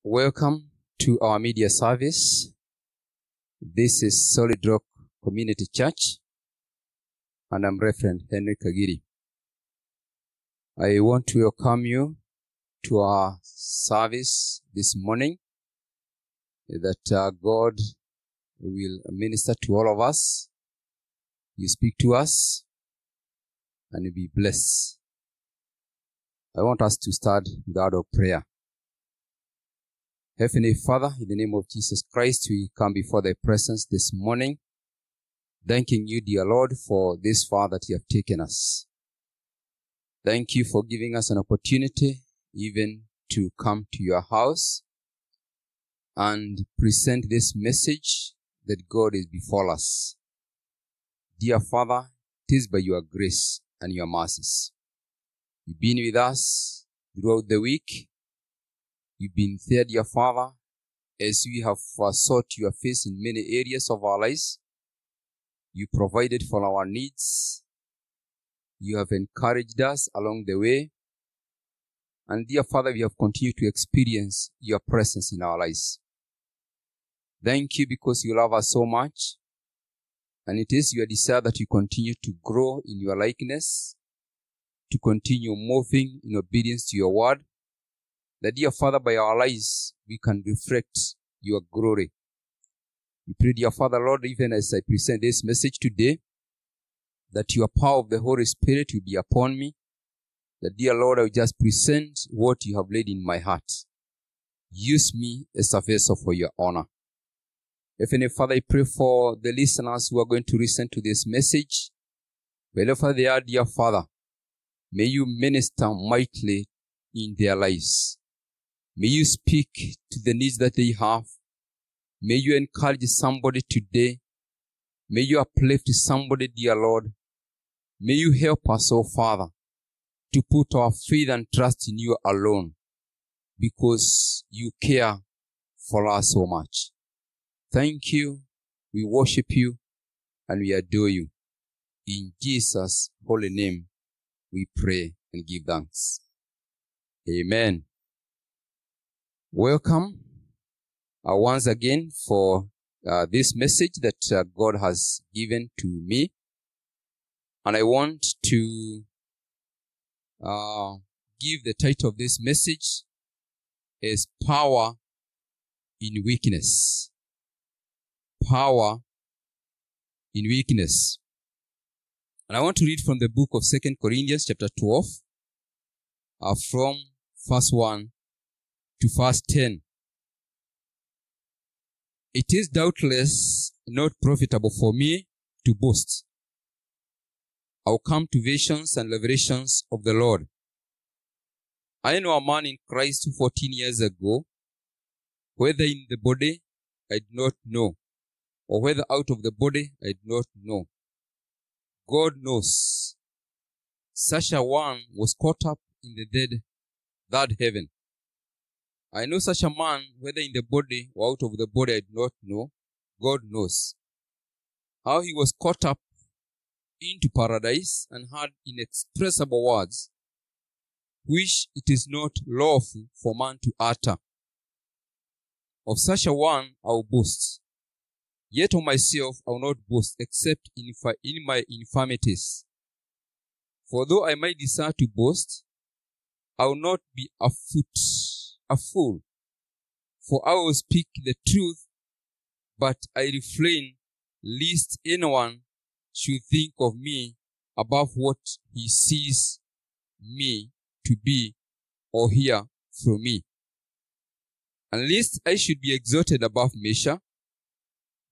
Welcome to our media service. This is Solid Rock Community Church, and I'm Reverend Henry Kagiri. I want to welcome you to our service this morning, that God will minister to all of us. You speak to us, and be blessed. I want us to start with a word of prayer. Heavenly Father, in the name of Jesus Christ, we come before thy presence this morning, thanking you, dear Lord, for this far that you have taken us. Thank you for giving us an opportunity even to come to your house and present this message that God is before us. Dear Father, it is by your grace and your mercies. You've been with us throughout the week. You've been there, dear Father, as we have sought your face in many areas of our lives. You provided for our needs. You have encouraged us along the way. And dear Father, we have continued to experience your presence in our lives. Thank you because you love us so much. And it is your desire that you continue to grow in your likeness, to continue moving in obedience to your word. That, dear Father, by our lives, we can reflect your glory. We pray, dear Father, Lord, even as I present this message today, that your power of the Holy Spirit will be upon me. That, dear Lord, I will just present what you have laid in my heart. Use me as a vessel for your honor. Heavenly Father, I pray for the listeners who are going to listen to this message. Wherever they are, dear Father, may you minister mightily in their lives. May you speak to the needs that they have. May you encourage somebody today. May you uplift somebody, dear Lord. May you help us, oh Father, to put our faith and trust in you alone, because you care for us so much. Thank you. We worship you and we adore you. In Jesus' holy name, we pray and give thanks. Amen. Welcome once again for this message that God has given to me. And I want to give the title of this message as Power in Weakness. Power in Weakness. And I want to read from the book of 2 Corinthians chapter 12, from verse 1 to verse 10. It is doubtless not profitable for me to boast. I will come to visions and revelations of the Lord. I know a man in Christ who 14 years ago, whether in the body, I do not know, or whether out of the body, I do not know. God knows. Such a one was caught up in the third heaven. I know such a man, whether in the body or out of the body, I do not know. God knows. How he was caught up into paradise and heard inexpressible words, which it is not lawful for man to utter. Of such a one I will boast. Yet of myself I will not boast, except in my infirmities. For though I might desire to boast, I will not be a fool. For I will speak the truth, but I refrain, lest anyone should think of me above what he sees me to be or hear from me. And lest I should be exalted above measure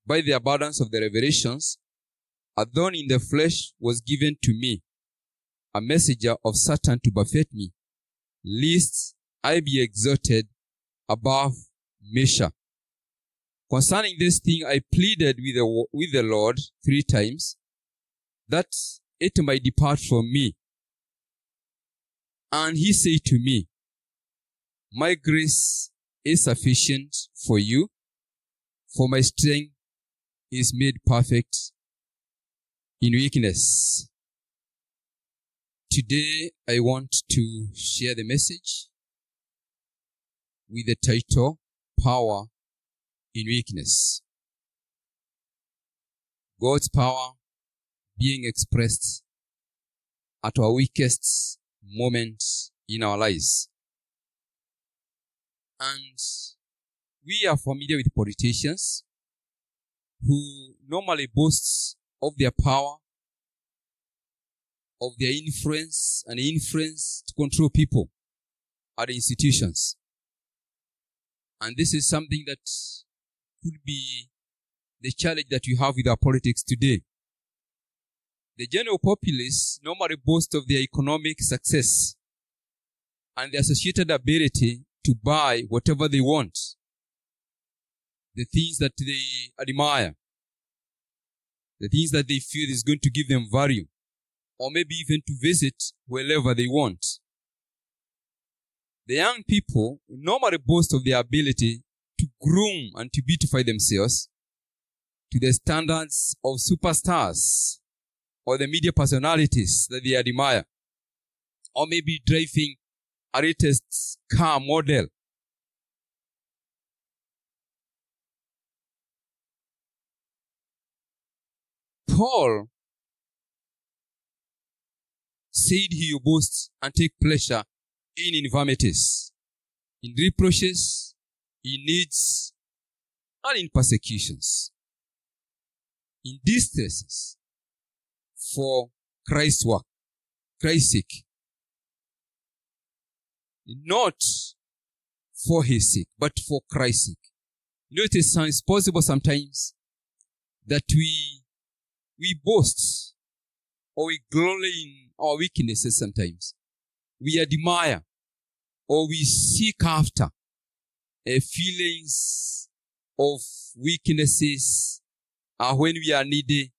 by the abundance of the revelations, a thorn in the flesh was given to me, a messenger of Satan to buffet me, lest I be exalted above measure. Concerning this thing I pleaded with the Lord 3 times, that it might depart from me. And he said to me, my grace is sufficient for you, for my strength is made perfect in weakness. Today I want to share the message with the title, power in weakness. God's power being expressed at our weakest moment in our lives. And we are familiar with politicians who normally boast of their power, of their influence to control people at the institutions. And this is something that could be the challenge that we have with our politics today. The general populace normally boast of their economic success and the associated ability to buy whatever they want, the things that they admire, the things that they feel is going to give them value, or maybe even to visit wherever they want. The young people normally boast of their ability to groom and to beautify themselves to the standards of superstars or the media personalities that they admire, or maybe driving a latest car model. Paul said he will boast and take pleasure in infirmities, in reproaches, in needs, and in persecutions, in distresses, for Christ's work, Christ's sake. Not for his sake, but for Christ's sake. You know, it is possible sometimes that we boast or we glory in our weaknesses sometimes. We admire or we seek after feelings of weaknesses when we are needy.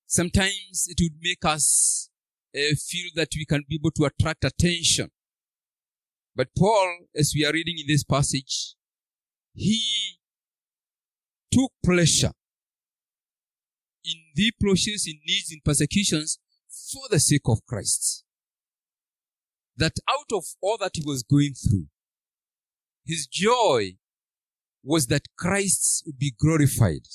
Sometimes it would make us feel that we can be able to attract attention. But Paul, as we are reading in this passage, he took pleasure in reproaches, in needs, in persecutions for the sake of Christ. That out of all that he was going through, his joy was that Christ would be glorified.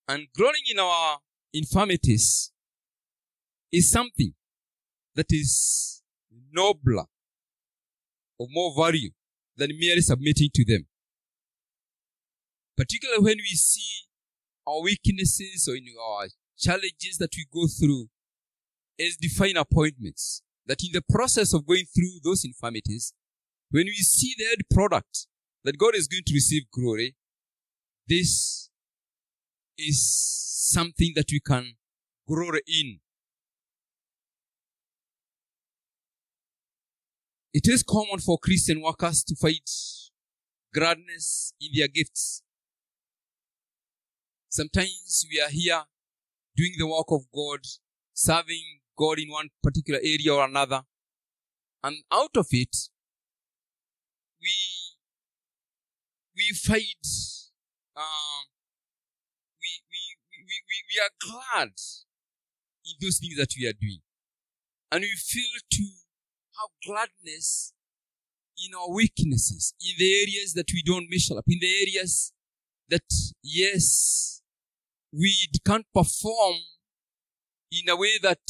And glorying in our infirmities is something that is nobler or more value than merely submitting to them. Particularly when we see our weaknesses or in our challenges that we go through as divine appointments. That in the process of going through those infirmities, when we see the end product, that God is going to receive glory, this is something that we can glory in. It is common for Christian workers to find gladness in their gifts. Sometimes we are here doing the work of God, serving God in one particular area or another, and out of it, we find we are glad in those things that we are doing, and we feel to have gladness in our weaknesses, in the areas that we don't measure up, in the areas that, yes, we can't perform in a way that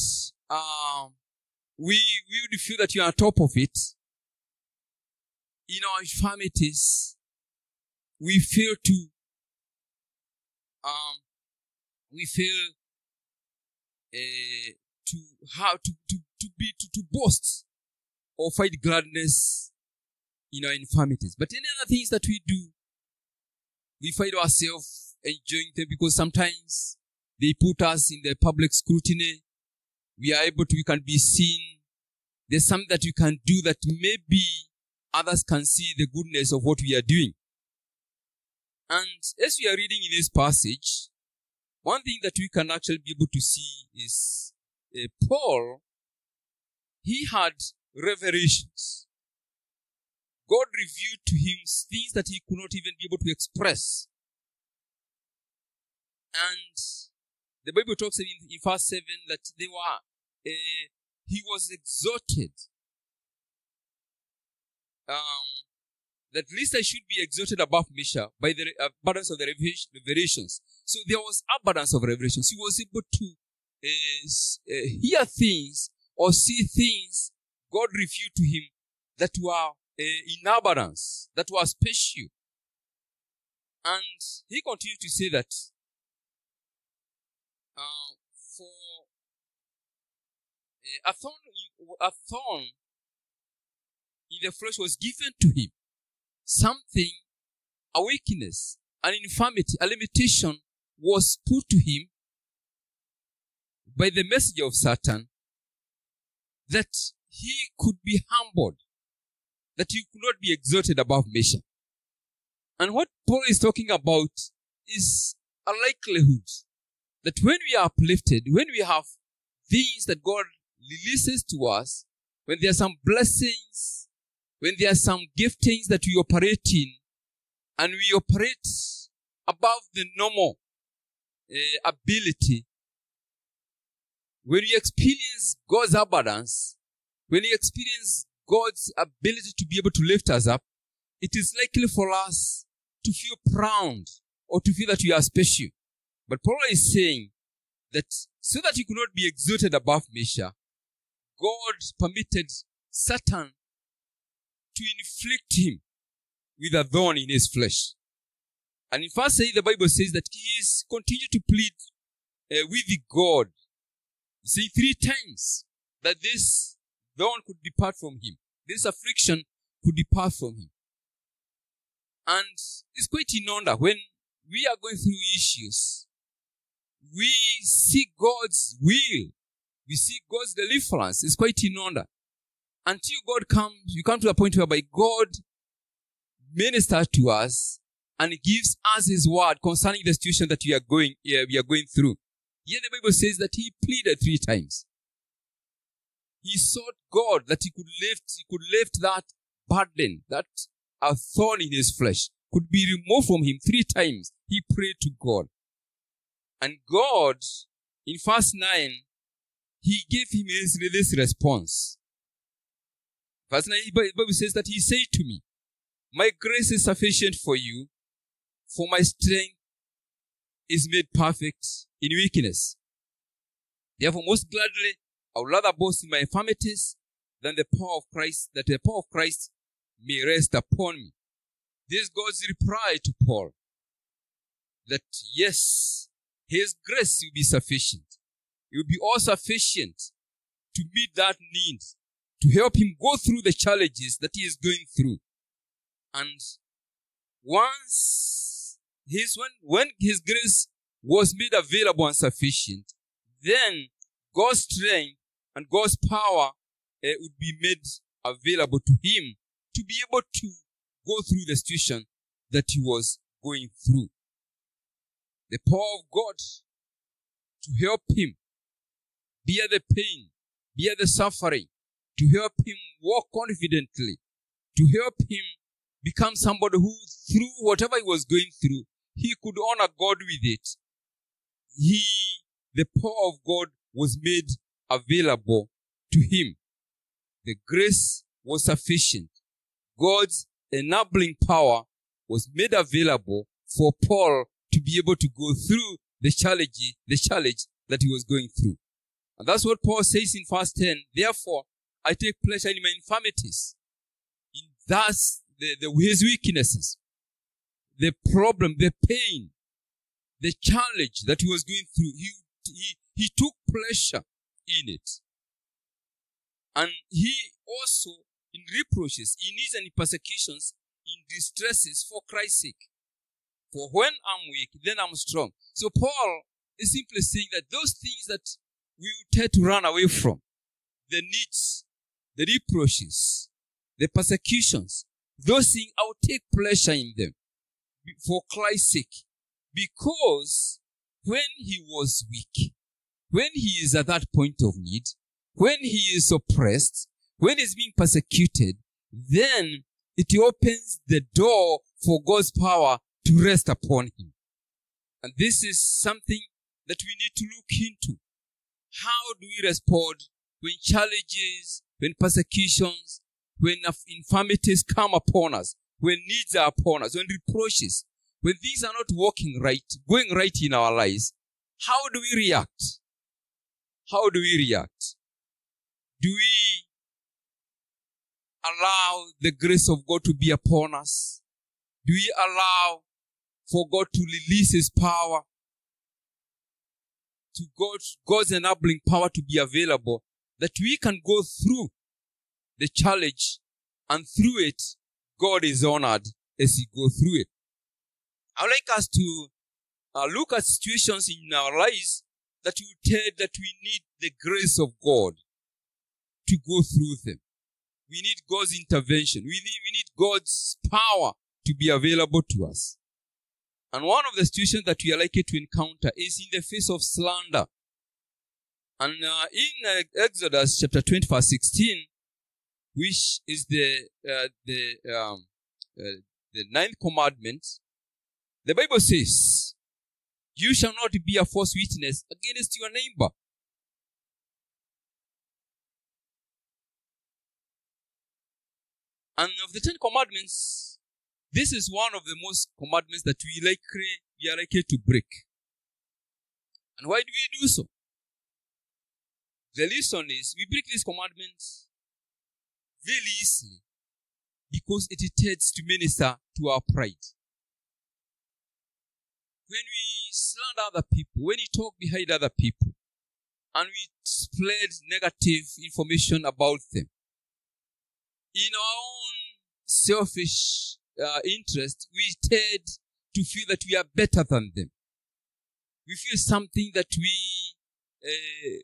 we would feel that you are on top of it. In our infirmities, we feel to boast or find gladness in our infirmities. But any other things that we do, we find ourselves enjoying them because sometimes they put us in the public scrutiny. We can be seen. There's something that we can do that maybe others can see the goodness of what we are doing. And as we are reading in this passage, one thing that we can actually be able to see is Paul, he had revelations. God revealed to him things that he could not even be able to express. And the Bible talks in verse 7 that he was exhorted that least I should be exalted above measure by the abundance of the revelations. So there was abundance of revelations. He was able to hear things or see things God revealed to him that were in abundance, that were special. And he continued to say that for a thorn in the flesh was given to him. Something, a weakness, an infirmity, a limitation was put to him by the messenger of Satan, that he could be humbled, that he could not be exalted above measure. And what Paul is talking about is a likelihood that when we are uplifted, when we have things that God releases to us, when there are some blessings, when there are some giftings that we operate in, and we operate above the normal ability, when we experience God's abundance, when we experience God's ability to be able to lift us up, it is likely for us to feel proud or to feel that we are special. But Paul is saying that so that he could not be exalted above measure, God permitted Satan to inflict him with a thorn in his flesh. And in verse 8, the Bible says that he is continued to plead with God. He said 3 times that this thorn could depart from him. This affliction could depart from him. And it's quite in order when we are going through issues. We see God's will. We see God's deliverance. It's quite in order. Until God comes, you come to a point whereby God ministers to us and gives us his word concerning the situation that we are going through. Here the Bible says that he pleaded 3 times. He sought God that he could lift that burden, that a thorn in his flesh could be removed from him. 3 times he prayed to God. And God, in verse 9, he gave him this response. Verse 9, the Bible says that he said to me, my grace is sufficient for you, for my strength is made perfect in weakness. Therefore, most gladly, I would rather boast in my infirmities than the power of Christ, that the power of Christ may rest upon me. This is God's reply to Paul, that yes, his grace will be sufficient. It will be all sufficient to meet that need, to help him go through the challenges that he is going through. And when his grace was made available and sufficient, then God's strength and God's power would be made available to him to be able to go through the situation that he was going through. The power of God to help him bear the pain, bear the suffering, to help him walk confidently, to help him become somebody who, through whatever he was going through, he could honor God with it. The power of God was made available to him. The grace was sufficient. God's enabling power was made available for Paul to be able to go through the challenge that he was going through. And that's what Paul says in verse 10. Therefore, I take pleasure in my infirmities, in thus his weaknesses, the problem, the pain, the challenge that he was going through. He took pleasure in it. And he also, in reproaches, in needs and in persecutions, in distresses for Christ's sake. For when I'm weak, then I'm strong. So Paul is simply saying that those things that we tend to run away from, the needs, the reproaches, the persecutions, those things, I will take pleasure in them for Christ's sake. Because when he was weak, when he is at that point of need, when he is oppressed, when he's being persecuted, then it opens the door for God's power to rest upon him. And this is something that we need to look into. How do we respond when challenges, when persecutions, when infirmities come upon us? when needs are upon us, when reproaches, when things are not working right, going right in our lives, how do we react? How do we react? Do we allow the grace of God to be upon us? Do we allow for God to release His power, to God's enabling power to be available, that we can go through the challenge, and through it, God is honored as we go through it? I would like us to look at situations in our lives that we tell that we need the grace of God to go through them. We need God's intervention. We need God's power to be available to us. And one of the situations that we are likely to encounter is in the face of slander. And in Exodus chapter 20 verse 16, which is the ninth commandment, the Bible says, "You shall not be a false witness against your neighbor." And of the 10 commandments, this is one of the most commandments that we are likely to break. And why do we do so? The reason is we break these commandments very easily because it tends to minister to our pride. When we slander other people, when we talk behind other people, and we spread negative information about them, in our own selfish interest, we tend to feel that we are better than them. We feel something that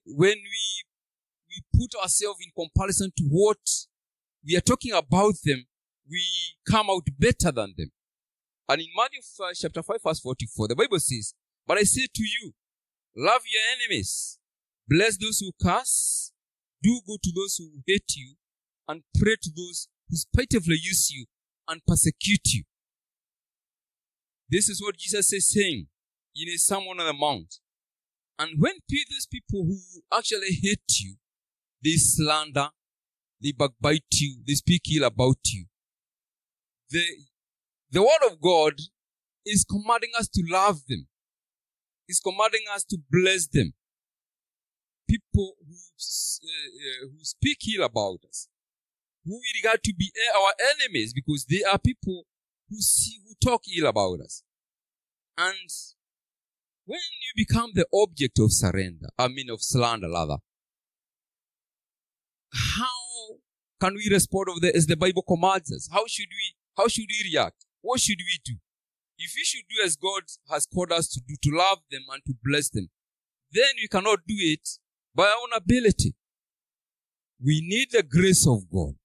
when we put ourselves in comparison to what we are talking about them, we come out better than them. And in Matthew chapter 5 verse 44, the Bible says, "But I say to you, love your enemies, bless those who curse, do good to those who hate you, and pray to those who spitefully use you and persecute you." This is what Jesus is saying in His Sermon on the Mount. And when these people who actually hate you, they slander, they backbite you, they speak ill about you, the Word of God is commanding us to love them. It's commanding us to bless them. People who speak ill about us, who we regard to be our enemies, because they are people who talk ill about us. And when you become the object of of slander rather, how can we respond as the Bible commands us? How should we react? What should we do? If we should do as God has called us to do, to love them and to bless them, then we cannot do it by our own ability. We need the grace of God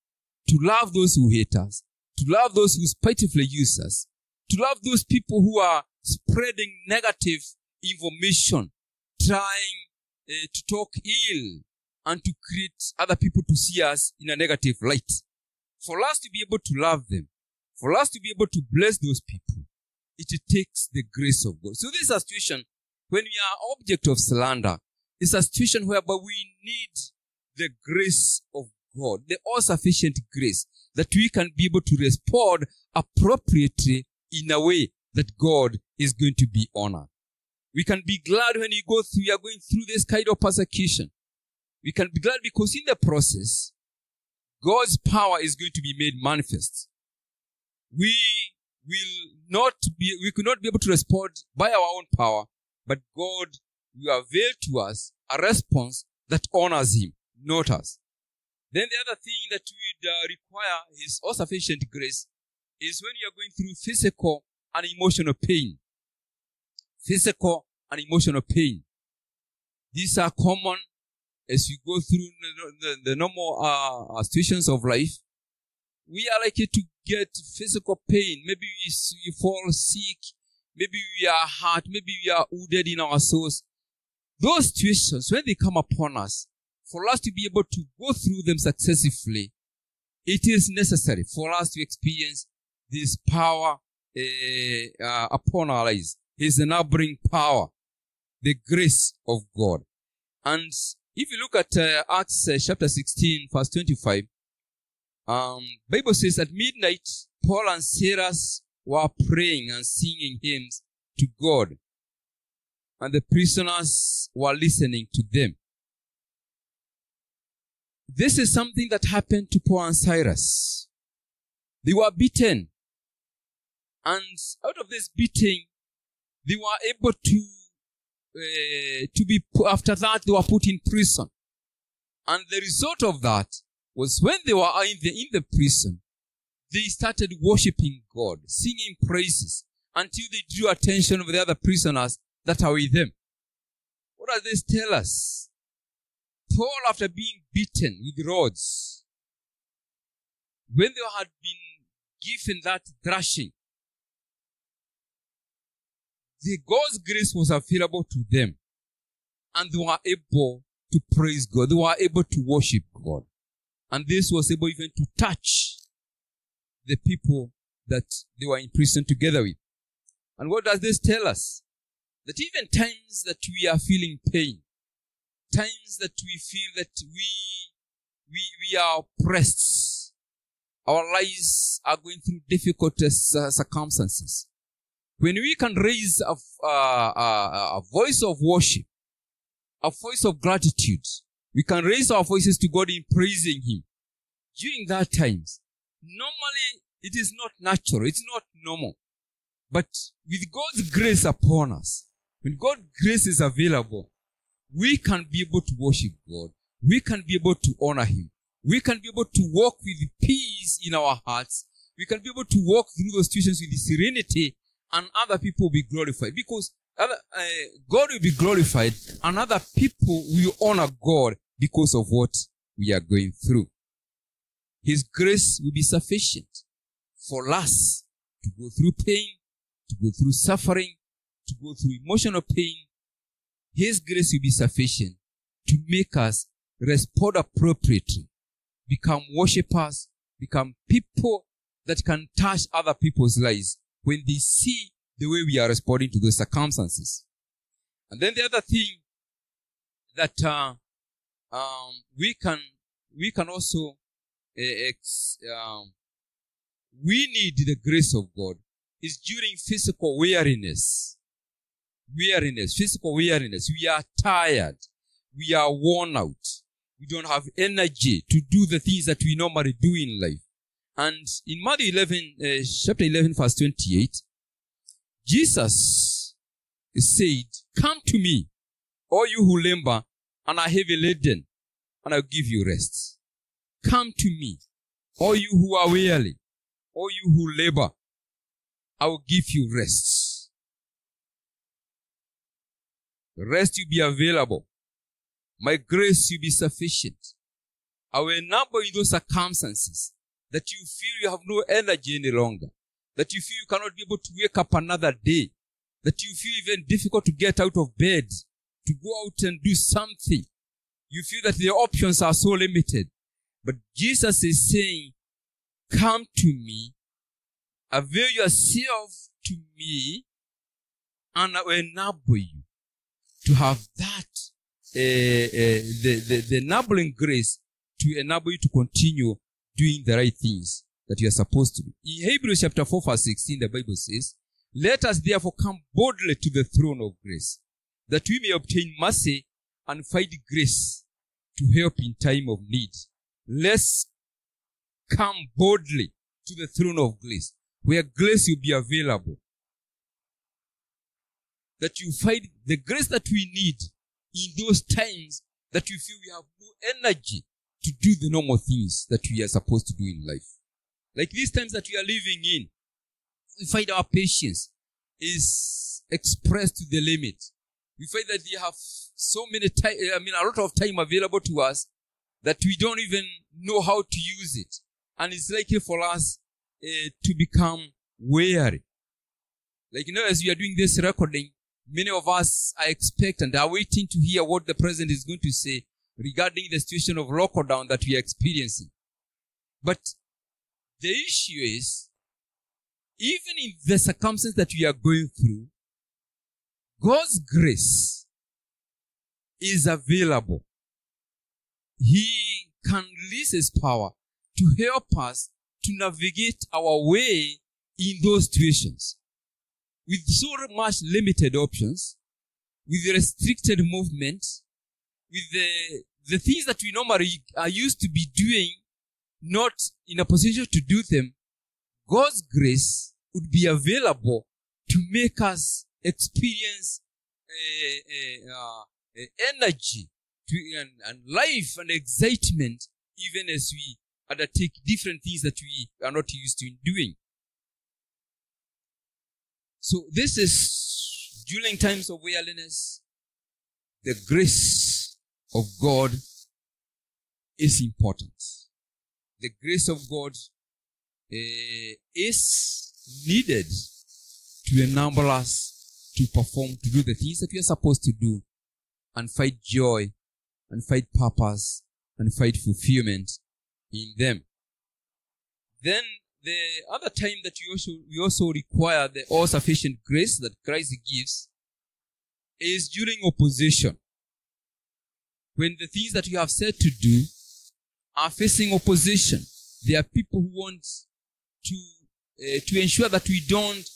to love those who hate us, to love those who spitefully use us, to love those people who are spreading negative information, trying to talk ill and to create other people to see us in a negative light. For us to be able to love them, for us to be able to bless those people, it takes the grace of God. So this is a situation when we are object of slander. It's a situation whereby we need the grace of God, the all-sufficient grace, that we can be able to respond appropriately in a way that God is going to be honored. We can be glad when we are going through this kind of persecution. We can be glad because in the process, God's power is going to be made manifest. We could not be able to respond by our own power, but God will avail to us a response that honors Him, not us. Then the other thing that would require His all-sufficient grace is when you are going through physical and emotional pain. Physical and emotional pain. These are common as we go through the normal situations of life. We are likely to get physical pain. Maybe we fall sick. Maybe we are hurt. Maybe we are wounded in our souls. Those situations, when they come upon us, for us to be able to go through them successfully, it is necessary for us to experience this power upon our lives. His enabling power, the grace of God. And if you look at Acts chapter 16, verse 25, Bible says at midnight, Paul and Silas were praying and singing hymns to God, and the prisoners were listening to them. This is something that happened to Paul and Silas. They were beaten, and out of this beating, they were able to be, after that, they were put in prison. And the result of that was when they were in the prison, they started worshiping God, singing praises, until they drew attention of the other prisoners that are with them. What does this tell us? Paul, after being beaten with rods, when they had been given that thrashing, God's grace was available to them, and they were able to praise God. They were able to worship God. And this was able even to touch the people that they were in prison together with. And what does this tell us? That even times that we are feeling pain, times that we feel that we are oppressed, our lives are going through difficult circumstances, when we can raise a voice of worship, a voice of gratitude, we can raise our voices to God in praising Him. During that times, normally it is not natural, it's not normal. But with God's grace upon us, when God's grace is available, we can be able to worship God. We can be able to honor Him. We can be able to walk with peace in our hearts. We can be able to walk through those situations with serenity, and other people will be glorified. Because God will be glorified, and other people will honor God because of what we are going through. His grace will be sufficient for us to go through pain, to go through suffering, to go through emotional pain. His grace will be sufficient to make us respond appropriately, become worshippers, become people that can touch other people's lives when they see the way we are responding to those circumstances. And then the other thing that we can also we need the grace of God is during physical weariness. Physical weariness. We are tired. We are worn out. We don't have energy to do the things that we normally do in life. And in Matthew 11, chapter 11, verse 28, Jesus said, "Come to me, all you who labor and are heavy laden, and I'll give you rest. Come to me, all you who are weary, all you who labor, I will give you rest." Rest will be available. My grace will be sufficient. I will enable you those circumstances that you feel you have no energy any longer, that you feel you cannot be able to wake up another day, that you feel even difficult to get out of bed, to go out and do something. You feel that the options are so limited. But Jesus is saying, come to me, avail yourself to me, and I will enable you to have that, the enabling grace to enable you to continue doing the right things that you are supposed to do. In Hebrews chapter 4 verse 16, the Bible says, "Let us therefore come boldly to the throne of grace, that we may obtain mercy and find grace to help in time of need." Let's come boldly to the throne of grace, where grace will be available. That you find the grace that we need in those times that we feel we have no energy to do the normal things that we are supposed to do in life. Like these times that we are living in, we find our patience is expressed to the limit. We find that we have so many time, a lot of time available to us that we don't even know how to use it. And it's likely for us to become weary. Like, as we are doing this recording, many of us are expectant, are waiting to hear what the president is going to say regarding the situation of lockdown that we are experiencing. But the issue is, even in the circumstances that we are going through, God's grace is available. He can release His power to help us to navigate our way in those situations. With so much limited options, with restricted movement, with the things that we normally are used to be doing, not in a position to do them, God's grace would be available to make us experience energy and life and excitement, even as we undertake different things that we are not used to in doing. So this is during times of weariness, the grace of God is important. The grace of God is needed to enable us to perform, to do the things that we are supposed to do, and find joy, and find purpose, and find fulfillment in them. Then the other time that we also require the all-sufficient grace that Christ gives is during opposition. When the things that you have said to do are facing opposition, there are people who want to ensure that we don't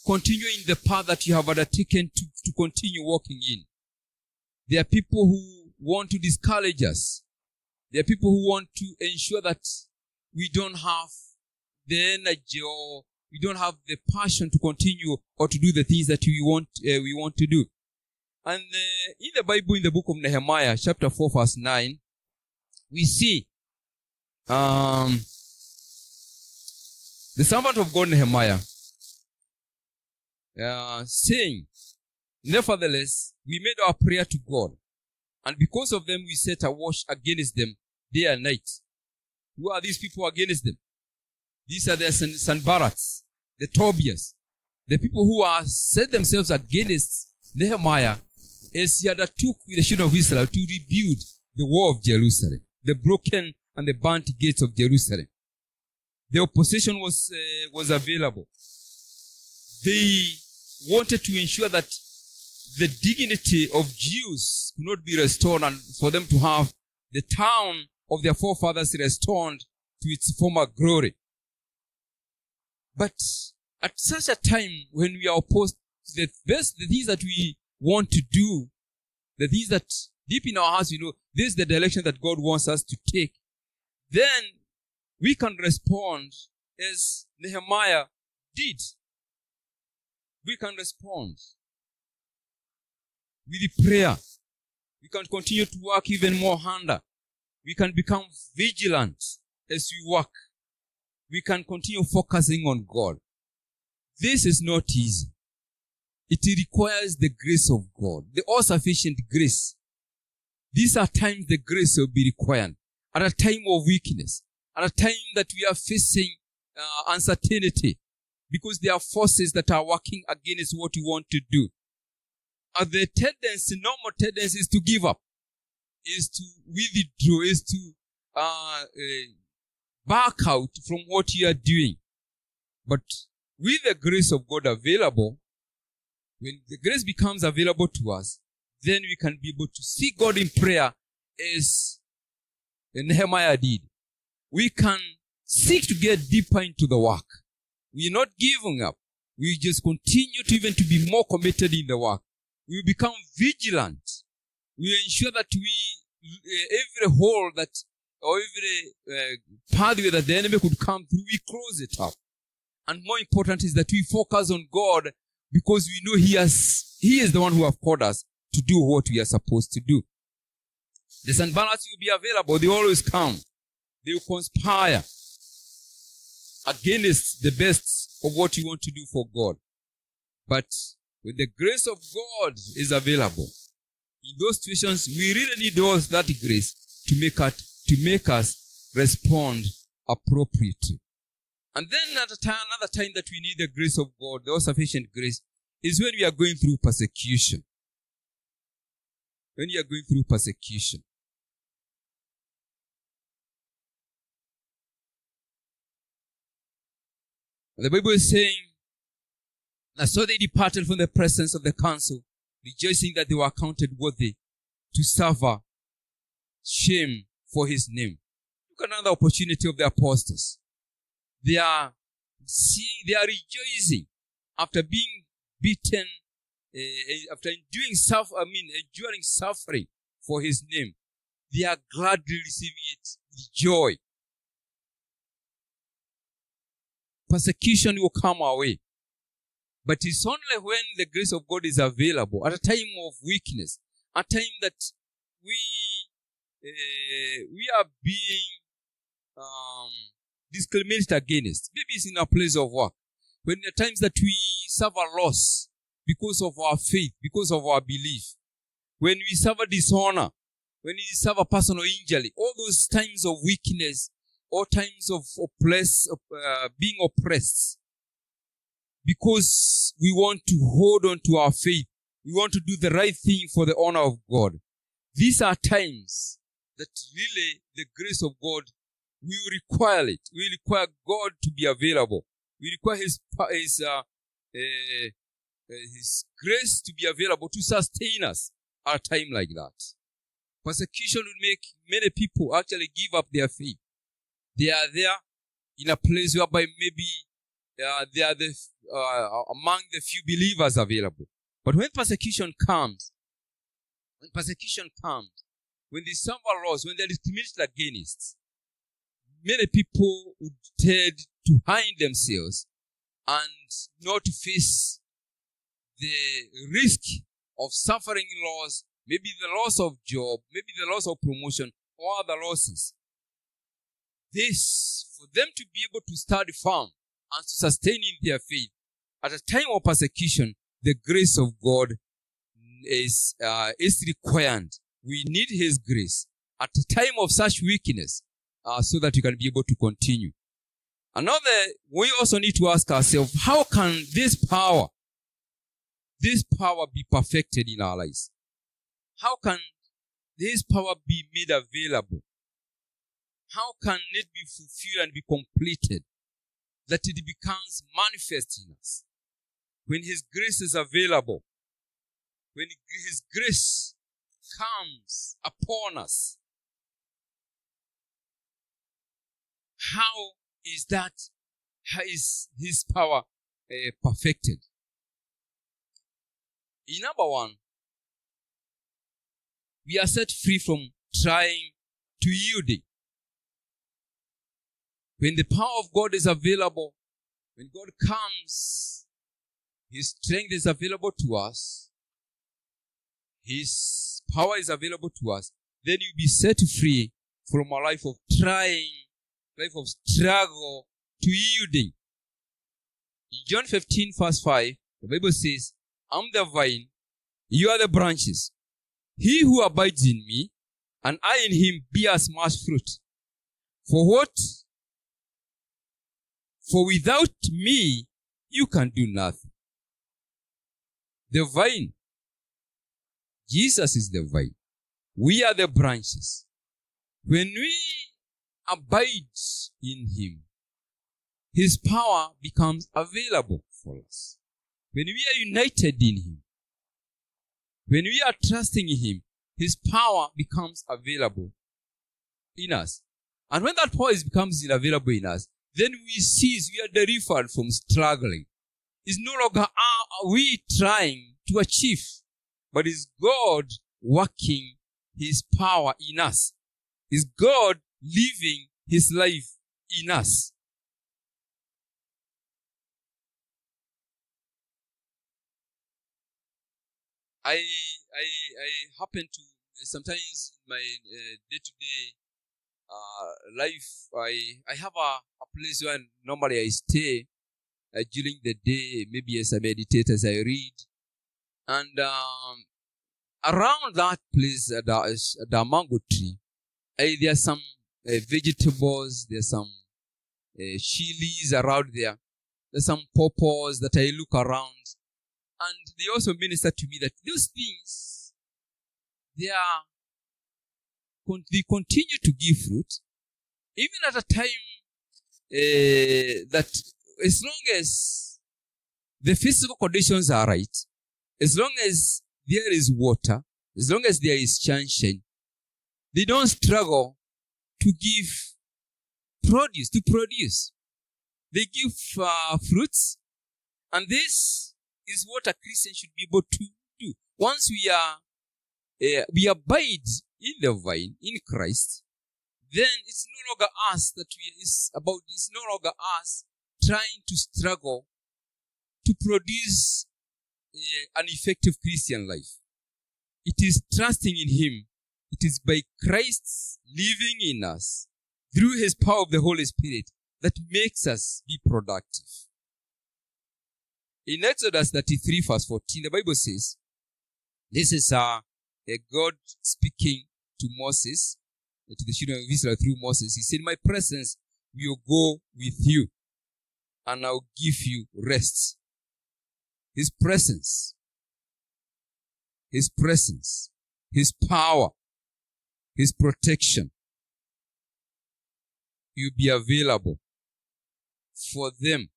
continue in the path that you have undertaken to continue walking in. There are people who want to discourage us. There are people who want to ensure that we don't have the energy, or we don't have the passion to continue or to do the things that we want to do. And in the Bible, in the book of Nehemiah, chapter 4, verse 9, we see the servant of God Nehemiah saying, "Nevertheless, we made our prayer to God, and because of them we set a watch against them day and night." Who are these people against them? These are the Sanballats, the Tobias, the people who are set themselves against Nehemiah as he undertook with the children of Israel to rebuild the wall of Jerusalem, the broken and the burnt gates of Jerusalem. The opposition was available. They wanted to ensure that the dignity of Jews could not be restored, and for them to have the town of their forefathers restored to its former glory. But at such a time when we are opposed to the things that we want to do, the things that deep in our hearts, this is the direction that God wants us to take, then we can respond as Nehemiah did. We can respond with prayer. We can continue to work even more harder. We can become vigilant as we work. We can continue focusing on God. This is not easy. It requires the grace of God, the all-sufficient grace. These are times the grace will be required. At a time of weakness, at a time that we are facing uncertainty, because there are forces that are working against what we want to do. And the normal tendency is to give up, is to withdraw, is to back out from what you are doing. But with the grace of God available, when the grace becomes available to us, then we can be able to see God in prayer as Nehemiah did. We can seek to get deeper into the work. We are not giving up. We just continue to even to be more committed in the work. We become vigilant. We ensure that every hole that, or every pathway that the enemy could come through, we close it up. And more important is that we focus on God, because we know He is the one who have called us to do what we are supposed to do. The Sanballats will be available. They always come. They will conspire against the best of what you want to do for God. But when the grace of God is available, in those situations, we really need that grace to make us respond appropriately. And then another time that we need the grace of God, the all-sufficient grace, is when we are going through persecution. When we are going through persecution. The Bible is saying, "And so they departed from the presence of the council, rejoicing that they were accounted worthy to suffer shame for His name." Look at another opportunity of the apostles. They are rejoicing after being beaten, after enduring suffering for his name. They are gladly receiving it with joy. Persecution will come our way. But it's only when the grace of God is available, at a time of weakness, a time that we are being discriminated against. Maybe it's in a place of work. When there are times that we suffer loss because of our faith, because of our belief. When we suffer dishonor, when we suffer personal injury, all those times of weakness, all times of being oppressed. Because we want to hold on to our faith. We want to do the right thing for the honor of God. These are times that really the grace of God, we require it. We require God to be available. We require His grace to be available to sustain us at a time like that. Persecution will make many people actually give up their faith. They are there in a place whereby maybe they are among the few believers available. But when persecution comes, when they suffer loss, when they are discriminated against, many people would tend to hide themselves and not face the risk of suffering loss, maybe the loss of job, maybe the loss of promotion, or other losses. This, for them to be able to stand firm and to sustain in their faith, at a time of persecution, the grace of God is required. We need His grace at a time of such weakness, so that we can be able to continue. We also need to ask ourselves, how can this power be perfected in our lives? How can this power be made available? How can it be fulfilled and be completed? That it becomes manifest in us. When His grace is available, when His grace comes upon us, how is His power perfected? In number one, we are set free from trying to yielding. When the power of God is available, when God comes, His strength is available to us, His power is available to us, then you'll be set free from a life of trying, life of struggle to yielding. In John 15 verse 5, the Bible says, I'm the vine, you are the branches. He who abides in me, and I in him, bears much fruit. For without me, you can do nothing. The vine. Jesus is the vine. We are the branches. When we abide in Him, His power becomes available for us. When we are united in Him, when we are trusting in Him, His power becomes available in us. And when that power becomes available in us, then we are delivered from struggling. It's no longer are we trying to achieve, but it's God working His power in us. It's God living His life in us. I happen to, sometimes in my day-to-day life, I have a place where normally I stay during the day, maybe as I meditate, as I read. And around that place, the mango tree, there are some vegetables, there's some chilies around there. There's some pawpaws that I look around. And they also minister to me that those things, they continue to give fruit, even at a time that as long as the physical conditions are right, as long as there is water, as long as there is sunshine, they don't struggle to give produce. They give fruits, and this is what a Christian should be able to do. Once we abide in the vine, in Christ, then it's no longer us it's no longer us trying to struggle to produce an effective Christian life. It is trusting in Him. It is by Christ living in us through His power of the Holy Spirit that makes us be productive. In Exodus 33 verse 14, the Bible says, this is a God speaking to Moses, to the children of Israel through Moses. He said, my presence will go with you, and I'll give you rest. His presence, His power, His protection will be available for them.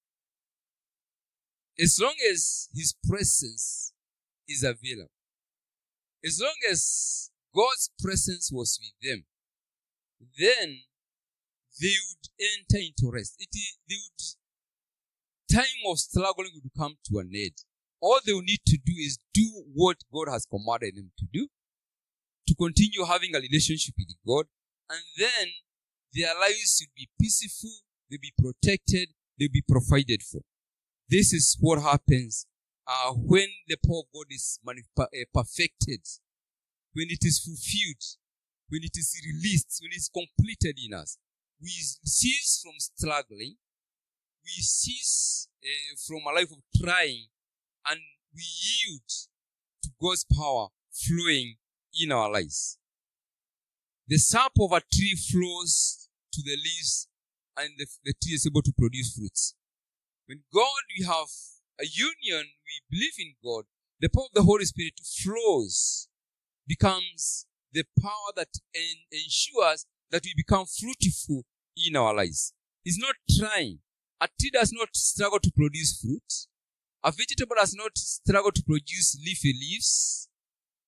As long as His presence is available, as long as God's presence was with them, then they would enter into rest. Time of struggling would come to an end. All they will need to do is do what God has commanded them to do, to continue having a relationship with God, and then their lives will be peaceful, they'll be protected, they'll be provided for. This is what happens when the power of God is perfected, when it is fulfilled, when it is released, when it's completed in us. We cease from struggling, we cease from a life of trying, and we yield to God's power flowing in our lives. The sap of a tree flows to the leaves, and the tree is able to produce fruits. When God, we have a union, we believe in God, the power of the Holy Spirit flows, becomes the power that ensures that we become fruitful in our lives. It's not trying. A tree does not struggle to produce fruit. A vegetable does not struggle to produce leafy leaves.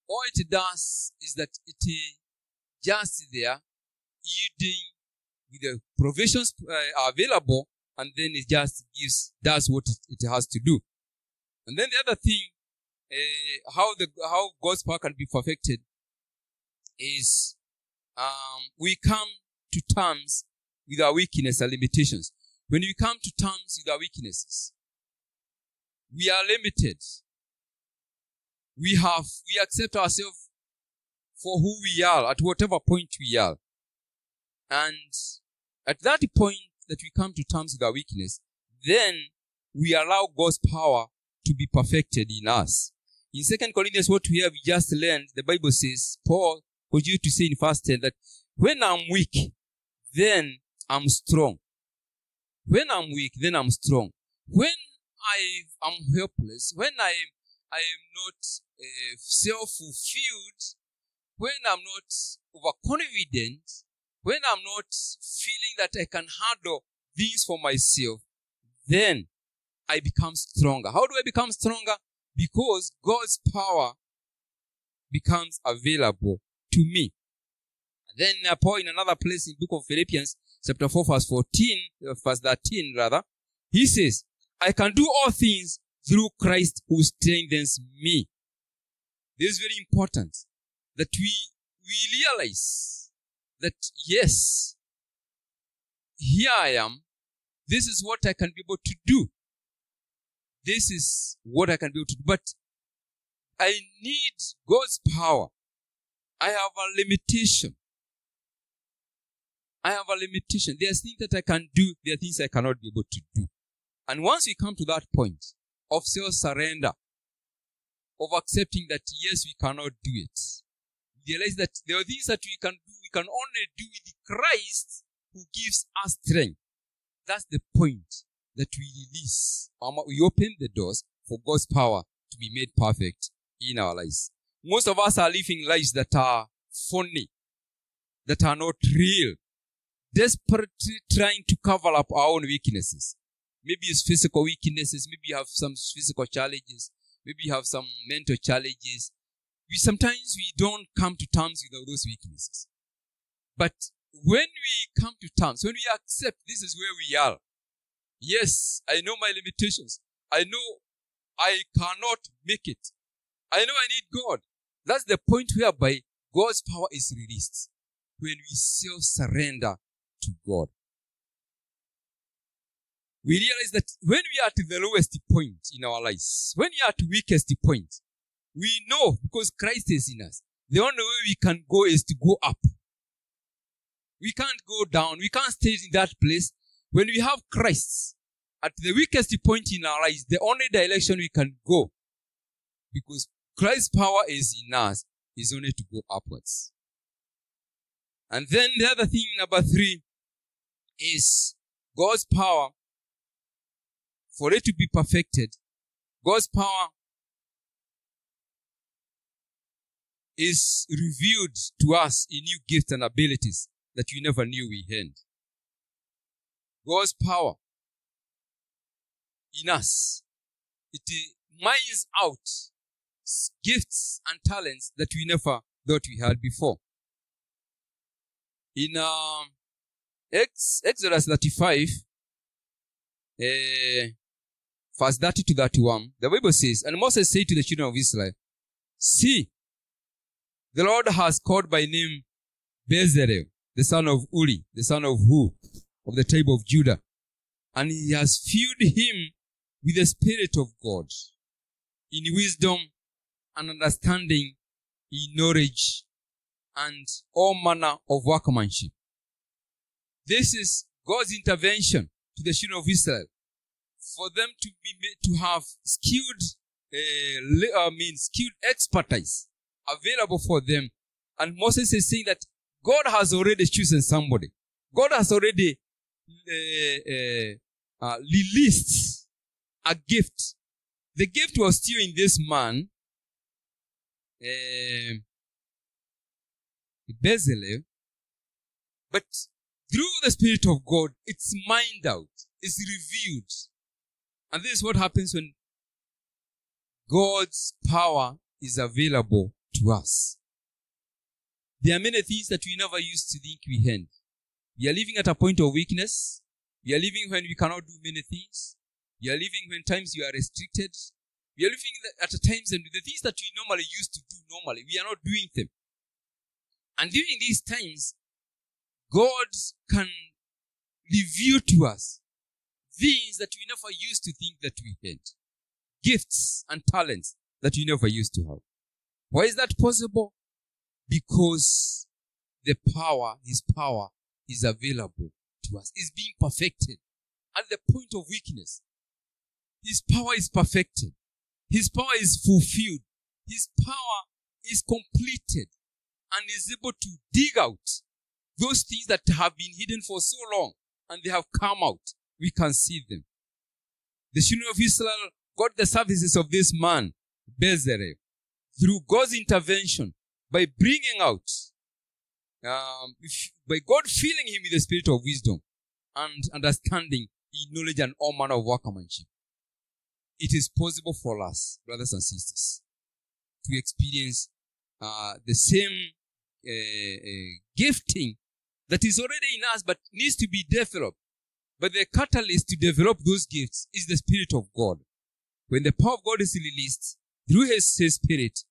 All it does is that it is just there, yielding with the provisions available, and then it just does what it has to do. And then the other thing, how God's power can be perfected is we come to terms with our weakness and limitations. When we come to terms with our weaknesses, we are limited. We accept ourselves for who we are at whatever point we are. And at that point that we come to terms with our weakness, then we allow God's power to be perfected in us. In 2 Corinthians, what we have just learned, the Bible says, Paul continued to say in verse 10 that when I'm weak, then I'm strong. When I'm weak, then I'm strong. When I am helpless, when I am not self-fulfilled, when I'm not overconfident, when I'm not feeling that I can handle things for myself, then I become stronger. How do I become stronger? Because God's power becomes available to me. And then Paul, in another place in the book of Philippians, chapter 4, verse 13, he says, I can do all things through Christ who strengthens me. This is very important that we realize that, yes, here I am. This is what I can be able to do. This is what I can be able to do. But I need God's power. I have a limitation. There are things that I can do. There are things I cannot be able to do. And once we come to that point of self-surrender, of accepting that, yes, we cannot do it, we realize that there are things that we can do. We can only do with Christ who gives us strength. That's the point that we release. We open the doors for God's power to be made perfect in our lives. Most of us are living lives that are phony, that are not real, desperately trying to cover up our own weaknesses. Maybe it's physical weaknesses. Maybe you have some physical challenges. Maybe you have some mental challenges. Sometimes we don't come to terms with all those weaknesses. But when we come to terms, when we accept this is where we are, yes, I know my limitations. I know I cannot make it. I know I need God. That's the point whereby God's power is released. When we self-surrender to God. We realize that when we are at the lowest point in our lives, when we are at the weakest point, we know because Christ is in us, the only way we can go is to go up. We can't go down. We can't stay in that place. When we have Christ at the weakest point in our lives, the only direction we can go, because Christ's power is in us, is only to go upwards. And then the other thing, number 3, is God's power. For it to be perfected, God's power is revealed to us in new gifts and abilities that we never knew we had. God's power in us, it mines out gifts and talents that we never thought we had before. In Exodus 35, verse 30 to 31, the Bible says, and Moses said to the children of Israel, see, the Lord has called by name Bezalel, the son of Uri, the son of Hur, of the tribe of Judah, and he has filled him with the Spirit of God, in wisdom and understanding, in knowledge, and all manner of workmanship. This is God's intervention to the children of Israel, for them to be made to have skilled expertise available for them. And Moses is saying that God has already chosen somebody. God has already released a gift. The gift was still in this man, Bezalel, but through the Spirit of God, it's mined out, it's revealed. And this is what happens when God's power is available to us. There are many things that we never used to think we had. We are living at a point of weakness. We are living when we cannot do many things. We are living when times we are restricted. We are living at times and the things that we normally used to do normally, we are not doing them. And during these times, God can reveal to us things that we never used to think that we had. Gifts and talents that we never used to have. Why is that possible? Because the power, His power, is available to us. It's being perfected at the point of weakness. His power is perfected. His power is fulfilled. His power is completed and is able to dig out those things that have been hidden for so long and they have come out. We can see them. The children of Israel got the services of this man, Bezalel, through God's intervention by bringing out, by God filling him with the spirit of wisdom and understanding in knowledge and all manner of workmanship. It is possible for us, brothers and sisters, to experience the same gifting that is already in us but needs to be developed. But the catalyst to develop those gifts is the Spirit of God. When the power of God is released through His Spirit,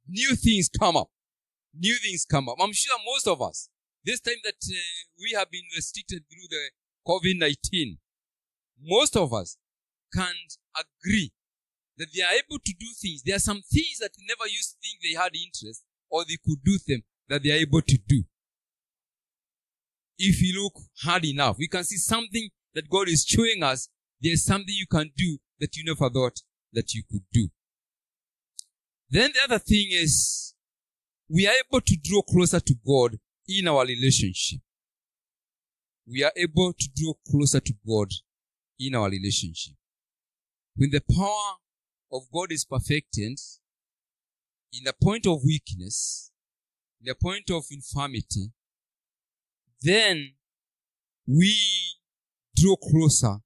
new things come up. New things come up. I'm sure most of us, this time that we have been restricted through the COVID-19, most of us can agree that they are able to do things. There are some things that they never used to think they had interest or they could do them that they are able to do. If you look hard enough, we can see something that God is showing us. There's something you can do that you never thought that you could do. Then the other thing is, we are able to draw closer to God in our relationship. We are able to draw closer to God in our relationship. When the power of God is perfected, in the point of weakness, in the point of infirmity, then we draw closer